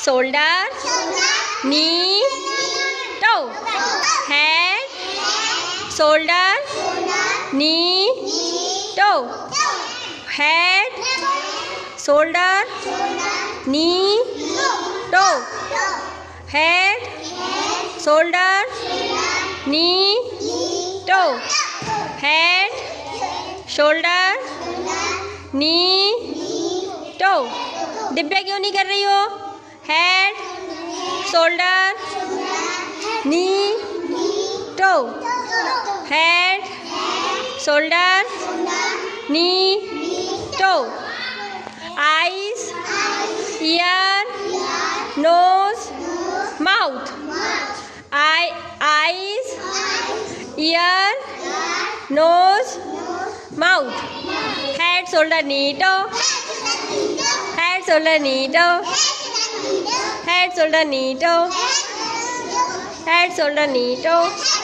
shoulder, knee, toe. Head, shoulder, knee, toe. Head, shoulder, knee, toe. Head, shoulder, knee, toe. Head, shoulder, knee, toe. Divya क्यों नहीं कर रही हो? Head, shoulder, knee, toe. Head, shoulder, knee, toe. Eyes, ear, nose, mouth. Eyes, ear, nose, mouth. Head, shoulder, knee, toe. Head, shoulder, knee, toe. Head, shoulder, knee, toe. Head, shoulder, knee, toe.